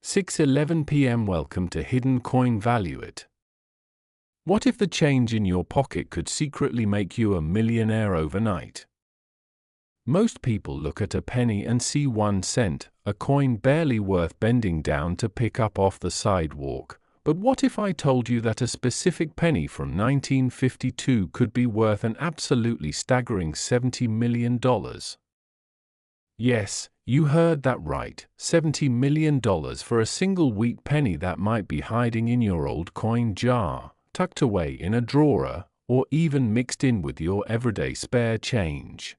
6:11 p.m. Welcome to Hidden Coin Value It. What if the change in your pocket could secretly make you a millionaire overnight? Most people look at a penny and see 1 cent, a coin barely worth bending down to pick up off the sidewalk. But what if I told you that a specific penny from 1952 could be worth an absolutely staggering $70 million? Yes, you heard that right, $70 million for a single wheat penny that might be hiding in your old coin jar, tucked away in a drawer, or even mixed in with your everyday spare change.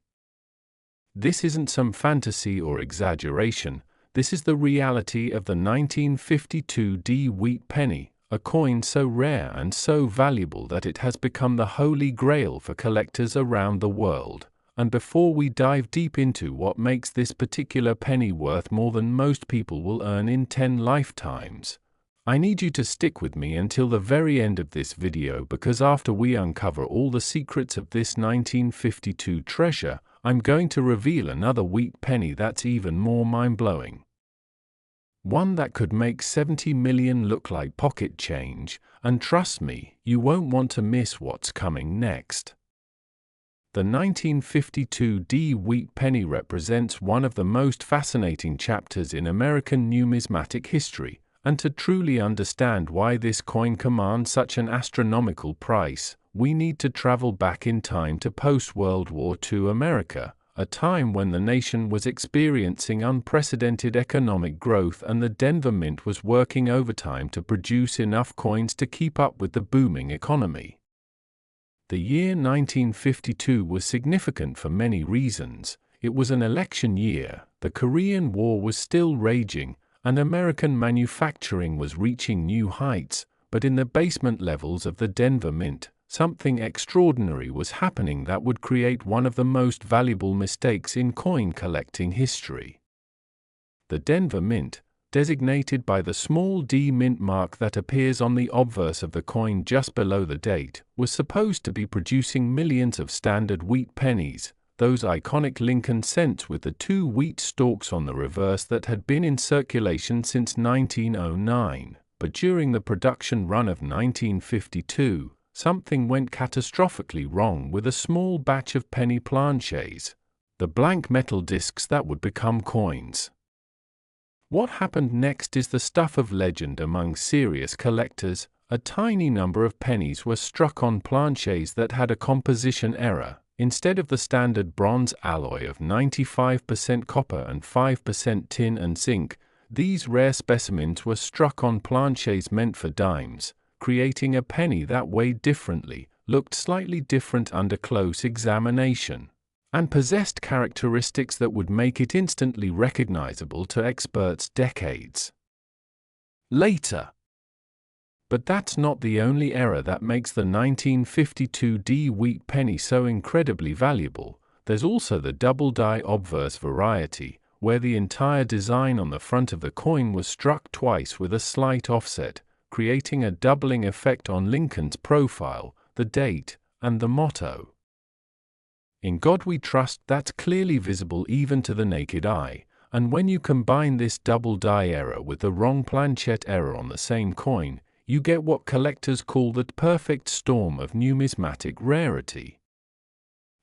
This isn't some fantasy or exaggeration, this is the reality of the 1952 wheat penny, a coin so rare and so valuable that it has become the holy grail for collectors around the world. And before we dive deep into what makes this particular penny worth more than most people will earn in 10 lifetimes, I need you to stick with me until the very end of this video, because after we uncover all the secrets of this 1952 treasure, I'm going to reveal another wheat penny that's even more mind-blowing. One that could make 70 million look like pocket change, and trust me, you won't want to miss what's coming next. The 1952 wheat penny represents one of the most fascinating chapters in American numismatic history, and to truly understand why this coin commands such an astronomical price, we need to travel back in time to post-World War II America, a time when the nation was experiencing unprecedented economic growth and the Denver Mint was working overtime to produce enough coins to keep up with the booming economy. The year 1952 was significant for many reasons. It was an election year, the Korean War was still raging, and American manufacturing was reaching new heights, but in the basement levels of the Denver Mint, something extraordinary was happening that would create one of the most valuable mistakes in coin collecting history. The Denver Mint, designated by the small d mint mark that appears on the obverse of the coin just below the date, was supposed to be producing millions of standard wheat pennies, those iconic Lincoln cents with the 2 wheat stalks on the reverse that had been in circulation since 1909. But during the production run of 1952, something went catastrophically wrong with a small batch of penny planchets, the blank metal discs that would become coins. What happened next is the stuff of legend among serious collectors. A tiny number of pennies were struck on planchets that had a composition error. Instead of the standard bronze alloy of 95% copper and 5% tin and zinc, these rare specimens were struck on planchets meant for dimes, creating a penny that weighed differently, looked slightly different under close examination, and possessed characteristics that would make it instantly recognizable to experts decades later. But that's not the only error that makes the 1952 wheat penny so incredibly valuable. There's also the double die obverse variety, where the entire design on the front of the coin was struck twice with a slight offset, creating a doubling effect on Lincoln's profile, the date, and the motto. "In God We Trust" that's clearly visible even to the naked eye, and when you combine this double die error with the wrong planchet error on the same coin, you get what collectors call the perfect storm of numismatic rarity.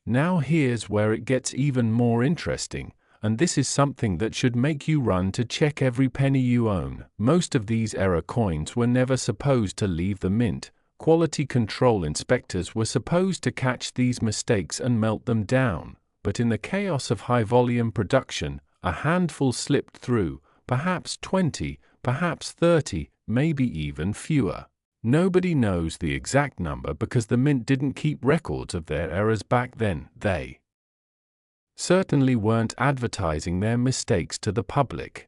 Now here's where it gets even more interesting, and this is something that should make you run to check every penny you own. Most of these error coins were never supposed to leave the mint. Quality control inspectors were supposed to catch these mistakes and melt them down, but in the chaos of high-volume production, a handful slipped through, perhaps 20, perhaps 30, maybe even fewer. Nobody knows the exact number because the mint didn't keep records of their errors back then. They certainly weren't advertising their mistakes to the public.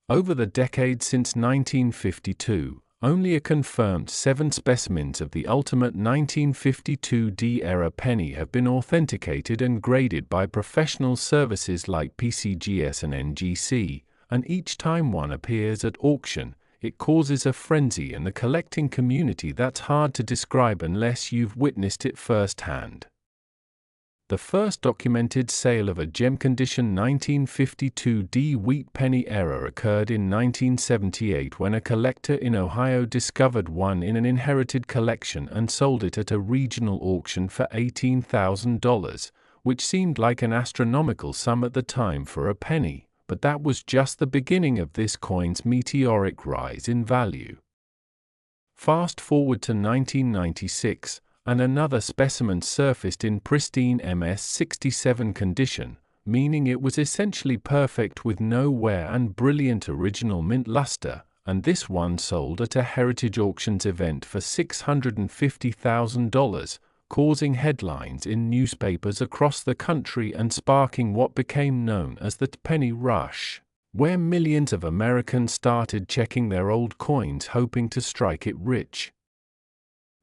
Over the decades since 1952, only a confirmed 7 specimens of the ultimate 1952 era penny have been authenticated and graded by professional services like PCGS and NGC, and each time one appears at auction, it causes a frenzy in the collecting community that's hard to describe unless you've witnessed it firsthand. The first documented sale of a gem-condition 1952 wheat penny error occurred in 1978 when a collector in Ohio discovered one in an inherited collection and sold it at a regional auction for $18,000, which seemed like an astronomical sum at the time for a penny, but that was just the beginning of this coin's meteoric rise in value. Fast forward to 1996, and another specimen surfaced in pristine MS-67 condition, meaning it was essentially perfect with no wear and brilliant original mint luster, and this one sold at a Heritage Auctions event for $650,000, causing headlines in newspapers across the country and sparking what became known as the penny rush, where millions of Americans started checking their old coins hoping to strike it rich.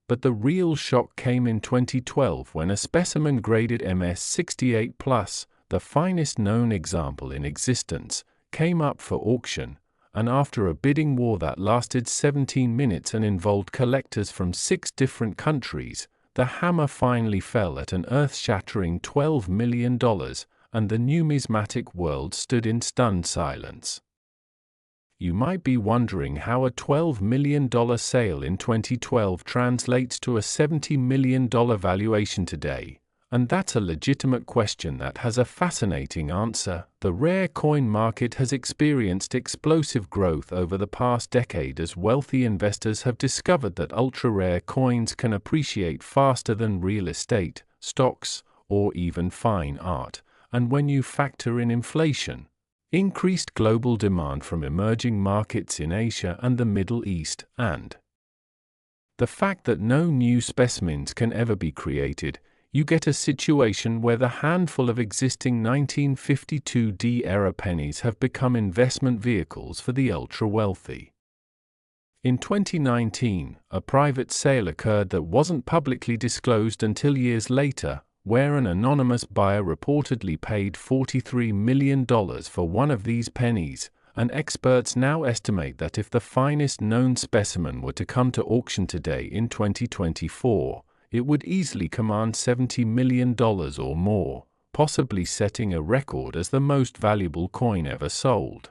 But the real shock came in 2012 when a specimen graded MS-68+, the finest known example in existence, came up for auction, and after a bidding war that lasted 17 minutes and involved collectors from 6 different countries, the hammer finally fell at an earth-shattering $12 million, and the numismatic world stood in stunned silence. You might be wondering how a $12 million sale in 2012 translates to a $70 million valuation today, and that's a legitimate question that has a fascinating answer. The rare coin market has experienced explosive growth over the past decade as wealthy investors have discovered that ultra-rare coins can appreciate faster than real estate, stocks, or even fine art, and when you factor in inflation, increased global demand from emerging markets in Asia and the Middle East, and the fact that no new specimens can ever be created, you get a situation where the handful of existing 1952 era pennies have become investment vehicles for the ultra-wealthy. In 2019, a private sale occurred that wasn't publicly disclosed until years later, where an anonymous buyer reportedly paid $43 million for one of these pennies, and experts now estimate that if the finest known specimen were to come to auction today in 2024, it would easily command $70 million or more, possibly setting a record as the most valuable coin ever sold.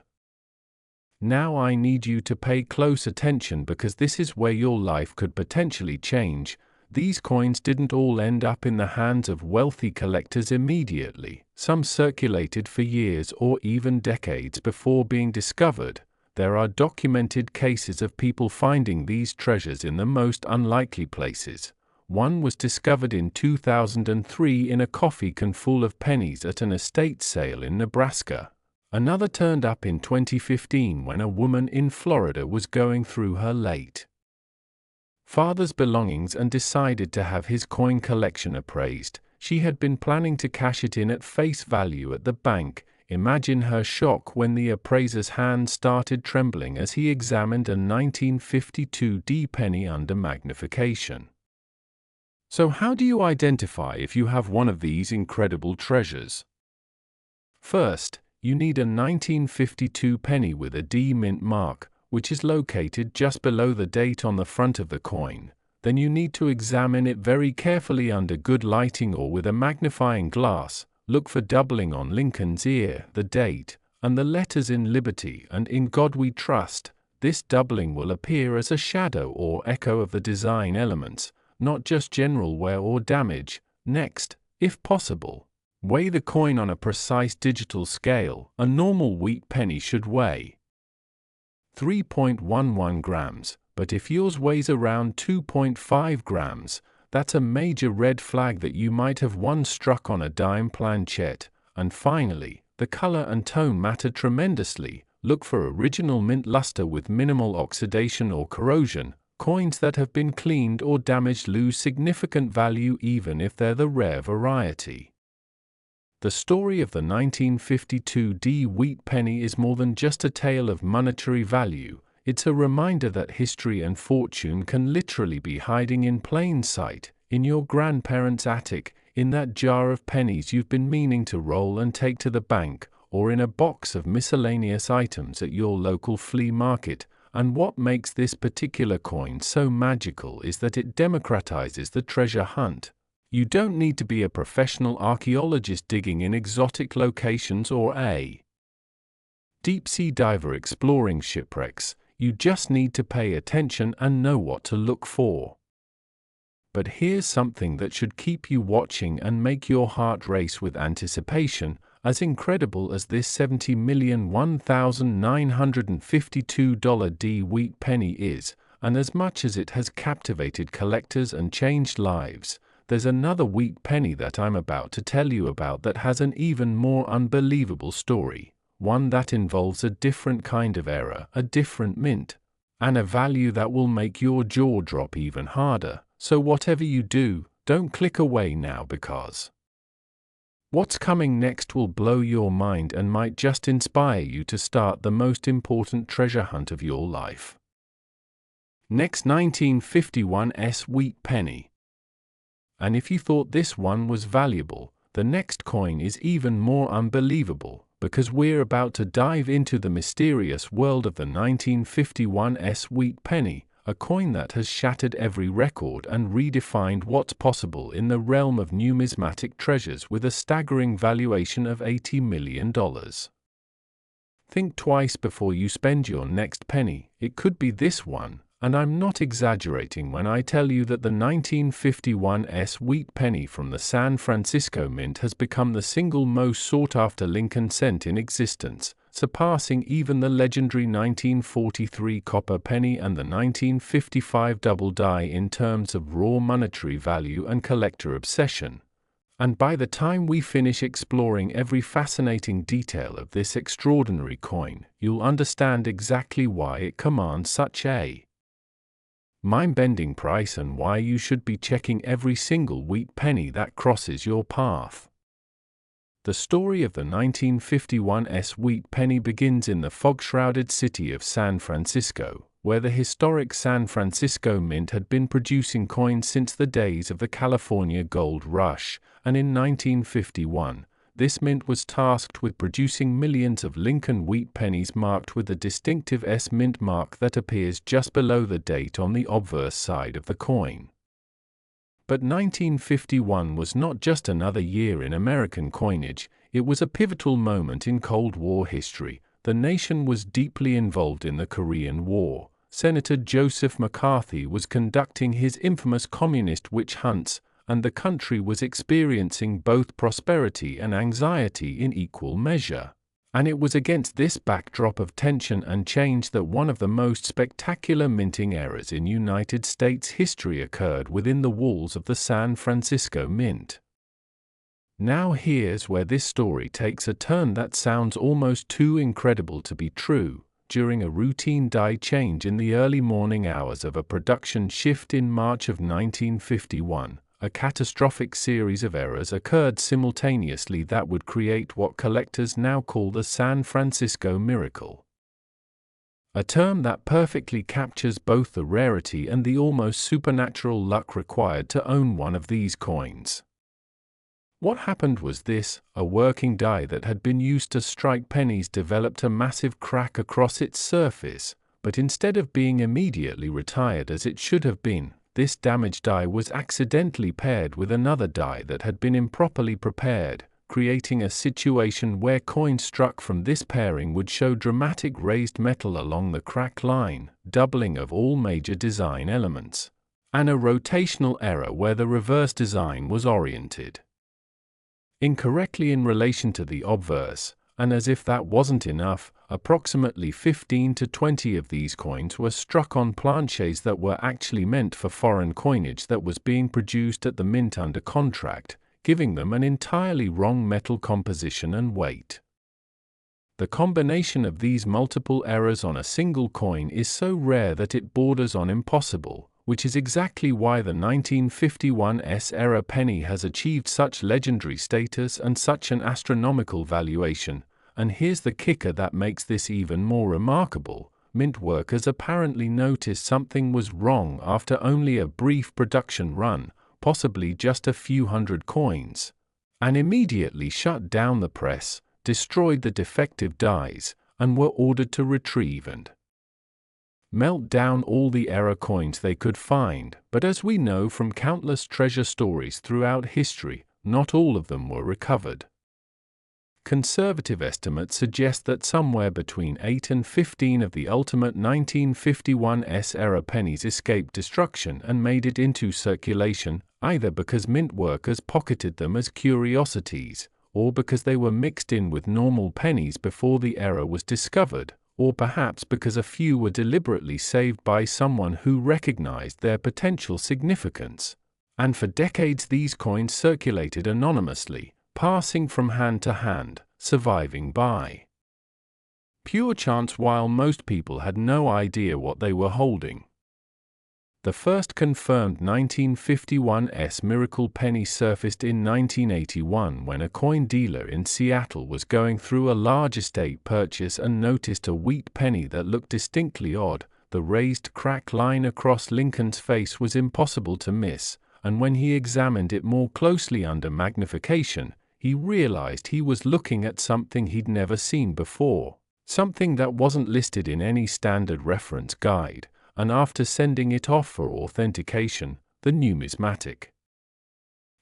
Now I need you to pay close attention because this is where your life could potentially change. These coins didn't all end up in the hands of wealthy collectors immediately. Some circulated for years or even decades before being discovered. There are documented cases of people finding these treasures in the most unlikely places. One was discovered in 2003 in a coffee can full of pennies at an estate sale in Nebraska. Another turned up in 2015 when a woman in Florida was going through her late father's belongings and decided to have his coin collection appraised. She had been planning to cash it in at face value at the bank. Imagine her shock when the appraiser's hand started trembling as he examined a 1952 penny under magnification. So how do you identify if you have one of these incredible treasures? First, you need a 1952 penny with a D mint mark, which is located just below the date on the front of the coin. Then you need to examine it very carefully under good lighting or with a magnifying glass. Look for doubling on Lincoln's ear, the date, and the letters in Liberty and In God We Trust. This doubling will appear as a shadow or echo of the design elements, not just general wear or damage. Next, if possible, weigh the coin on a precise digital scale. A normal wheat penny should weigh 3.11 grams, but if yours weighs around 2.5 grams, that's a major red flag that you might have once struck on a dime planchet. And finally, the color and tone matter tremendously. Look for original mint luster with minimal oxidation or corrosion. Coins that have been cleaned or damaged lose significant value even if they're the rare variety. The story of the 1952 wheat penny is more than just a tale of monetary value. It's a reminder that history and fortune can literally be hiding in plain sight, in your grandparents' attic, in that jar of pennies you've been meaning to roll and take to the bank, or in a box of miscellaneous items at your local flea market. And what makes this particular coin so magical is that it democratizes the treasure hunt. You don't need to be a professional archaeologist digging in exotic locations or a deep-sea diver exploring shipwrecks. You just need to pay attention and know what to look for. But here's something that should keep you watching and make your heart race with anticipation. As incredible as this $70,001,952 D-Wheat penny is, and as much as it has captivated collectors and changed lives, there's another wheat penny that I'm about to tell you about that has an even more unbelievable story, one that involves a different kind of error, a different mint, and a value that will make your jaw drop even harder. So whatever you do, don't click away now, because what's coming next will blow your mind and might just inspire you to start the most important treasure hunt of your life. Next, 1951 wheat penny. And if you thought this one was valuable, the next coin is even more unbelievable, because we're about to dive into the mysterious world of the 1951 wheat penny, a coin that has shattered every record and redefined what's possible in the realm of numismatic treasures with a staggering valuation of $80 million. Think twice before you spend your next penny. It could be this one, and I'm not exaggerating when I tell you that the 1951 wheat penny from the San Francisco Mint has become the single most sought-after Lincoln cent in existence, surpassing even the legendary 1943 copper penny and the 1955 double die in terms of raw monetary value and collector obsession. And by the time we finish exploring every fascinating detail of this extraordinary coin, you'll understand exactly why it commands such a mind-bending price and why you should be checking every single wheat penny that crosses your path. The story of the 1951 wheat penny begins in the fog-shrouded city of San Francisco, where the historic San Francisco Mint had been producing coins since the days of the California Gold Rush, and in 1951, this mint was tasked with producing millions of Lincoln wheat pennies marked with the distinctive S mint mark that appears just below the date on the obverse side of the coin. But 1951 was not just another year in American coinage, it was a pivotal moment in Cold War history. The nation was deeply involved in the Korean War. Senator Joseph McCarthy was conducting his infamous communist witch hunts, and the country was experiencing both prosperity and anxiety in equal measure. And it was against this backdrop of tension and change that one of the most spectacular minting eras in United States history occurred within the walls of the San Francisco Mint. Now here's where this story takes a turn that sounds almost too incredible to be true. During a routine die change in the early morning hours of a production shift in March of 1951, a catastrophic series of errors occurred simultaneously that would create what collectors now call the San Francisco Miracle. A term that perfectly captures both the rarity and the almost supernatural luck required to own one of these coins. What happened was this: a working die that had been used to strike pennies developed a massive crack across its surface, but instead of being immediately retired as it should have been, this damaged die was accidentally paired with another die that had been improperly prepared, creating a situation where coins struck from this pairing would show dramatic raised metal along the crack line, doubling of all major design elements, and a rotational error where the reverse design was oriented incorrectly in relation to the obverse. And as if that wasn't enough, approximately 15 to 20 of these coins were struck on planchets that were actually meant for foreign coinage that was being produced at the mint under contract, giving them an entirely wrong metal composition and weight. The combination of these multiple errors on a single coin is so rare that it borders on impossible, which is exactly why the 1951 era penny has achieved such legendary status and such an astronomical valuation. And here's the kicker that makes this even more remarkable: mint workers apparently noticed something was wrong after only a brief production run, possibly just a few hundred coins, and immediately shut down the press, destroyed the defective dies, and were ordered to retrieve and melt down all the error coins they could find, but as we know from countless treasure stories throughout history, not all of them were recovered. Conservative estimates suggest that somewhere between 8 and 15 of the ultimate 1951 era pennies escaped destruction and made it into circulation, either because mint workers pocketed them as curiosities, or because they were mixed in with normal pennies before the error was discovered, or perhaps because a few were deliberately saved by someone who recognized their potential significance. And for decades these coins circulated anonymously, passing from hand to hand, surviving by pure chance while most people had no idea what they were holding. The first confirmed 1951's miracle penny surfaced in 1981 when a coin dealer in Seattle was going through a large estate purchase and noticed a wheat penny that looked distinctly odd. The raised crack line across Lincoln's face was impossible to miss, and when he examined it more closely under magnification, he realized he was looking at something he'd never seen before, something that wasn't listed in any standard reference guide, and after sending it off for authentication, the numismatic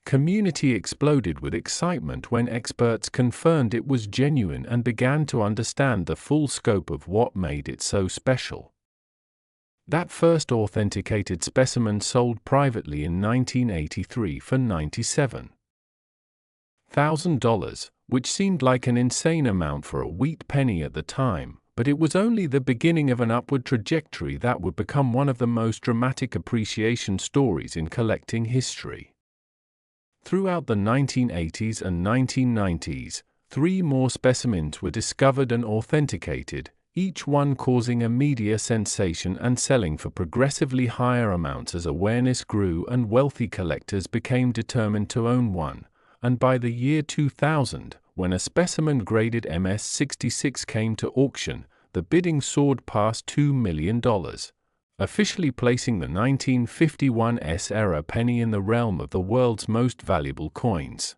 community exploded with excitement when experts confirmed it was genuine and began to understand the full scope of what made it so special. That first authenticated specimen sold privately in 1983 for $97,000, which seemed like an insane amount for a wheat penny at the time, but it was only the beginning of an upward trajectory that would become one of the most dramatic appreciation stories in collecting history. Throughout the 1980s and 1990s, 3 more specimens were discovered and authenticated, each one causing a media sensation and selling for progressively higher amounts as awareness grew and wealthy collectors became determined to own one. And by the year 2000, when a specimen graded MS-66 came to auction, the bidding soared past $2 million, officially placing the 1951's era penny in the realm of the world's most valuable coins.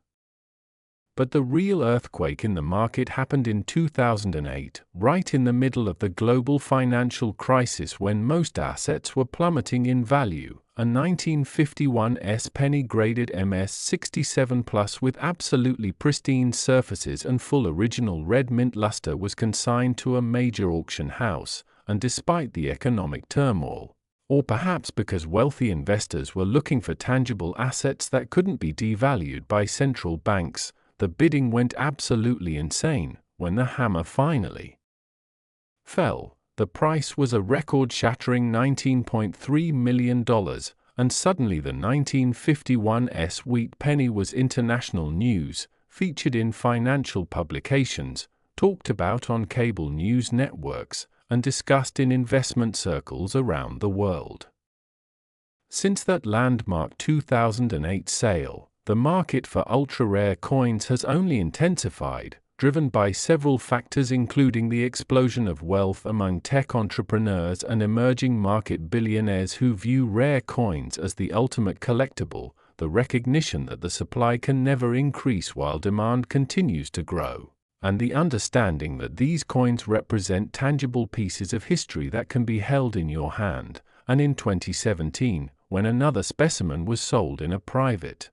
But the real earthquake in the market happened in 2008, right in the middle of the global financial crisis when most assets were plummeting in value. A 1951's penny graded MS-67 Plus with absolutely pristine surfaces and full original red mint luster was consigned to a major auction house, and despite the economic turmoil, or perhaps because wealthy investors were looking for tangible assets that couldn't be devalued by central banks, the bidding went absolutely insane. When the hammer finally fell, the price was a record-shattering $19.3 million, and suddenly the 1951's wheat penny was international news, featured in financial publications, talked about on cable news networks, and discussed in investment circles around the world. Since that landmark 2008 sale, the market for ultra-rare coins has only intensified, driven by several factors including the explosion of wealth among tech entrepreneurs and emerging market billionaires who view rare coins as the ultimate collectible, the recognition that the supply can never increase while demand continues to grow, and the understanding that these coins represent tangible pieces of history that can be held in your hand. And in 2017, when another specimen was sold in a private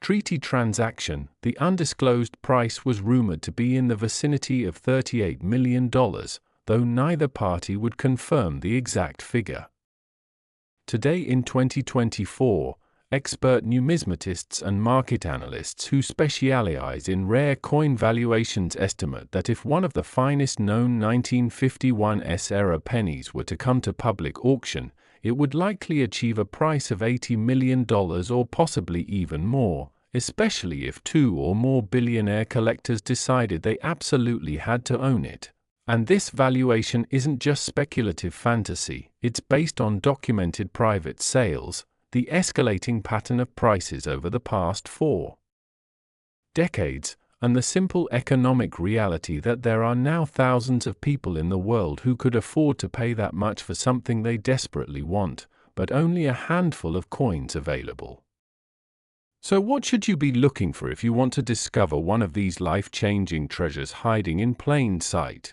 treaty transaction, the undisclosed price was rumored to be in the vicinity of $38 million, though neither party would confirm the exact figure. Today in 2024, expert numismatists and market analysts who specialize in rare coin valuations estimate that if one of the finest known 1951's era pennies were to come to public auction, it would likely achieve a price of $80 million or possibly even more, especially if 2 or more billionaire collectors decided they absolutely had to own it. And this valuation isn't just speculative fantasy, it's based on documented private sales, the escalating pattern of prices over the past 4 decades, and the simple economic reality that there are now thousands of people in the world who could afford to pay that much for something they desperately want, but only a handful of coins available. So what should you be looking for if you want to discover one of these life-changing treasures hiding in plain sight?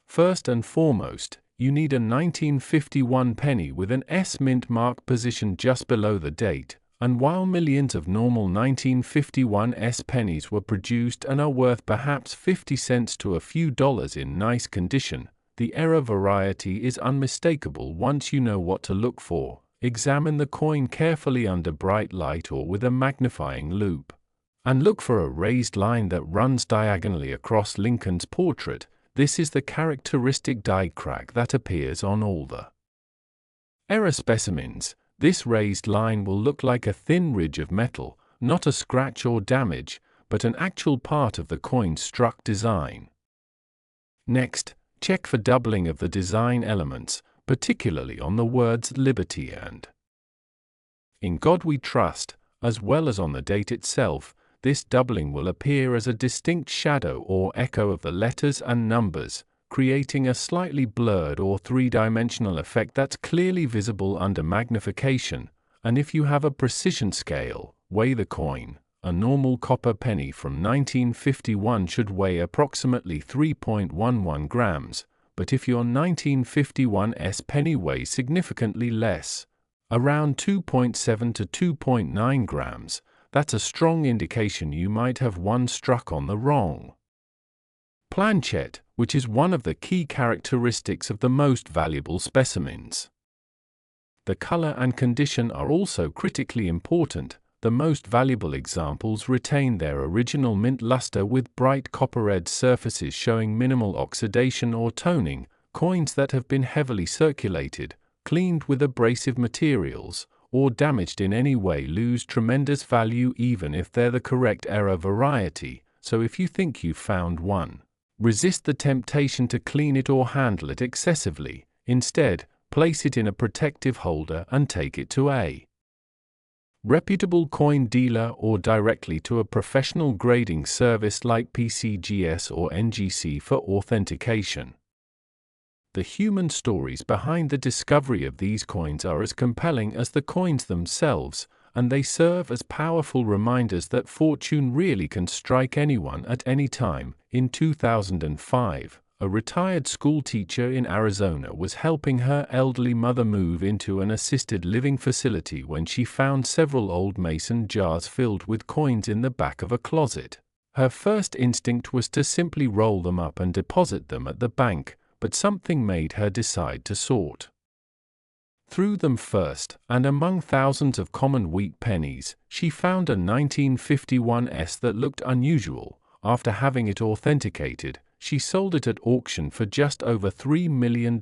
First and foremost, you need a 1951 penny with an S mint mark positioned just below the date, and while millions of normal 1951 S pennies were produced and are worth perhaps 50 cents to a few dollars in nice condition, the error variety is unmistakable once you know what to look for. Examine the coin carefully under bright light or with a magnifying loupe, and look for a raised line that runs diagonally across Lincoln's portrait. This is the characteristic die crack that appears on all the error specimens. This raised line will look like a thin ridge of metal, not a scratch or damage, but an actual part of the coin's struck design. Next, check for doubling of the design elements, particularly on the words Liberty and In God We Trust, as well as on the date itself. This doubling will appear as a distinct shadow or echo of the letters and numbers, creating a slightly blurred or three-dimensional effect that's clearly visible under magnification. And if you have a precision scale, weigh the coin. A normal copper penny from 1951 should weigh approximately 3.11 grams, but if your 1951 S penny weighs significantly less, around 2.7 to 2.9 grams, that's a strong indication you might have one struck on the wrong planchet, which is one of the key characteristics of the most valuable specimens. The color and condition are also critically important. The most valuable examples retain their original mint luster with bright copper-red surfaces showing minimal oxidation or toning. Coins that have been heavily circulated, cleaned with abrasive materials, or damaged in any way lose tremendous value even if they're the correct error variety. So if you think you've found one, resist the temptation to clean it or handle it excessively. Instead, place it in a protective holder and take it to a reputable coin dealer or directly to a professional grading service like PCGS or NGC for authentication. The human stories behind the discovery of these coins are as compelling as the coins themselves, and they serve as powerful reminders that fortune really can strike anyone at any time. In 2005, a retired school teacher in Arizona was helping her elderly mother move into an assisted living facility when she found several old mason jars filled with coins in the back of a closet. Her first instinct was to simply roll them up and deposit them at the bank, but something made her decide to sort through them first, and among thousands of common wheat pennies, she found a 1951 S that looked unusual. After having it authenticated, she sold it at auction for just over $3 million,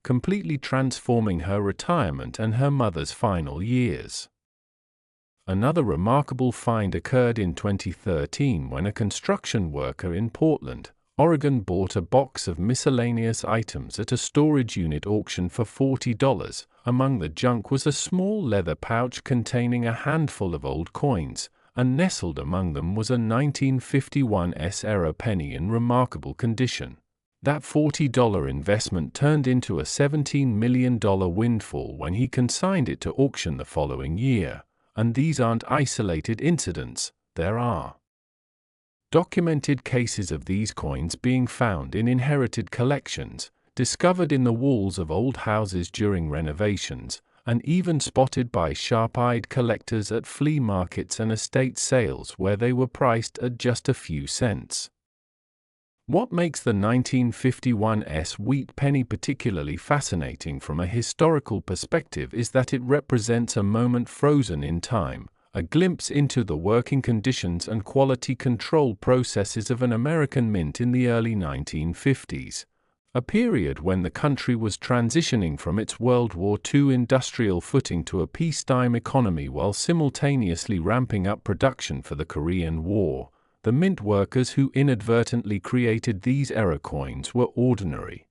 completely transforming her retirement and her mother's final years. Another remarkable find occurred in 2013 when a construction worker in Portland, Oregon bought a box of miscellaneous items at a storage unit auction for $40. Among the junk was a small leather pouch containing a handful of old coins, and nestled among them was a 1951 S era penny in remarkable condition. That $40 investment turned into a $17 million windfall when he consigned it to auction the following year. And these aren't isolated incidents. There are documented cases of these coins being found in inherited collections, discovered in the walls of old houses during renovations, and even spotted by sharp-eyed collectors at flea markets and estate sales where they were priced at just a few cents. What makes the 1951 S wheat penny particularly fascinating from a historical perspective is that it represents a moment frozen in time, a glimpse into the working conditions and quality control processes of an American mint in the early 1950s, a period when the country was transitioning from its World War II industrial footing to a peacetime economy while simultaneously ramping up production for the Korean War. The mint workers who inadvertently created these error coins were ordinary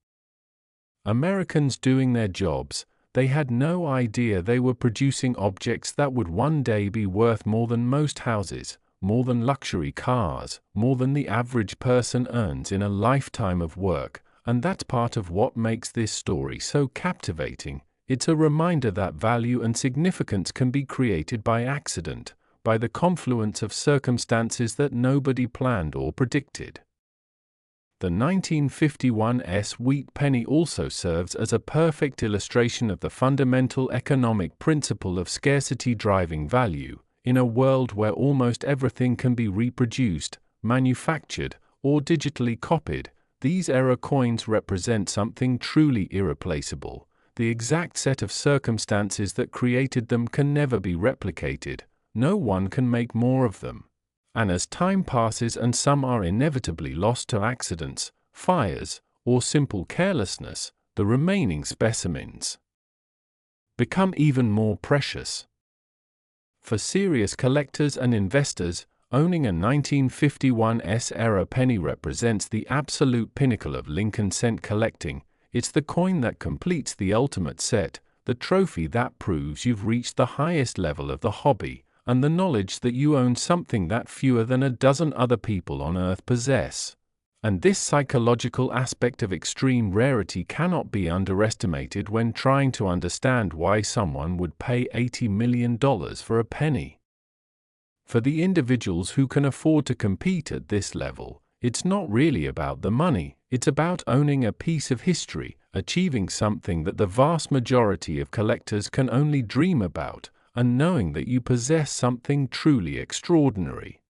Americans doing their jobs. They had no idea they were producing objects that would one day be worth more than most houses, more than luxury cars, more than the average person earns in a lifetime of work, and that's part of what makes this story so captivating. It's a reminder that value and significance can be created by accident, by the confluence of circumstances that nobody planned or predicted. The 1951's wheat penny also serves as a perfect illustration of the fundamental economic principle of scarcity driving value. In a world where almost everything can be reproduced, manufactured, or digitally copied, these era coins represent something truly irreplaceable. The exact set of circumstances that created them can never be replicated. No one can make more of them. And as time passes and some are inevitably lost to accidents, fires, or simple carelessness, the remaining specimens become even more precious. For serious collectors and investors, owning a 1951's era penny represents the absolute pinnacle of Lincoln cent collecting. It's the coin that completes the ultimate set, the trophy that proves you've reached the highest level of the hobby, and the knowledge that you own something that fewer than a dozen other people on Earth possess. And this psychological aspect of extreme rarity cannot be underestimated when trying to understand why someone would pay $80 million for a penny. For the individuals who can afford to compete at this level, it's not really about the money, it's about owning a piece of history, achieving something that the vast majority of collectors can only dream about, and knowing that you possess something truly extraordinary.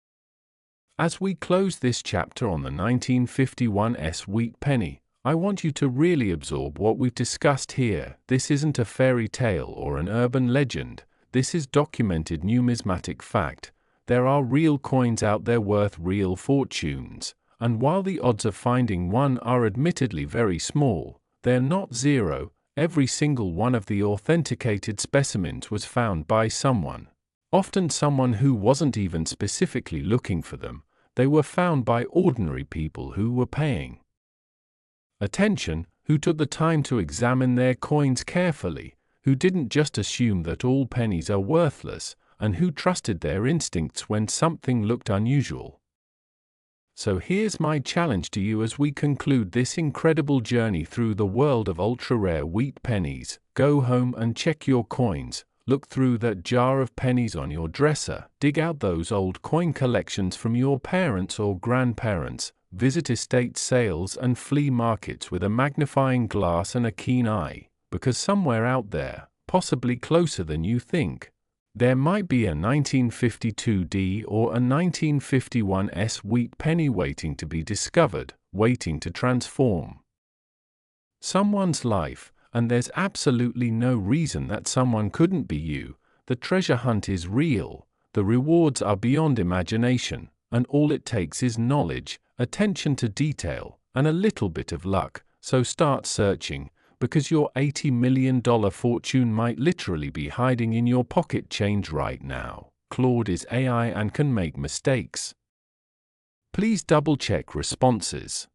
As we close this chapter on the 1951's wheat penny, I want you to really absorb what we've discussed here. This isn't a fairy tale or an urban legend. This is documented numismatic fact. There are real coins out there worth real fortunes, and while the odds of finding one are admittedly very small, they're not zero. Every single one of the authenticated specimens was found by someone, often someone who wasn't even specifically looking for them. They were found by ordinary people who were paying attention, who took the time to examine their coins carefully, who didn't just assume that all pennies are worthless, and who trusted their instincts when something looked unusual. So here's my challenge to you as we conclude this incredible journey through the world of ultra-rare wheat pennies. Go home and check your coins. Look through that jar of pennies on your dresser. Dig out those old coin collections from your parents or grandparents. Visit estate sales and flea markets with a magnifying glass and a keen eye, because somewhere out there, possibly closer than you think, there might be a 1952D or a 1951's wheat penny waiting to be discovered, waiting to transform someone's life. And there's absolutely no reason that someone couldn't be you. The treasure hunt is real, the rewards are beyond imagination, and all it takes is knowledge, attention to detail, and a little bit of luck. So start searching, because your $80 million fortune might literally be hiding in your pocket change right now. Claude is AI and can make mistakes. Please double-check responses.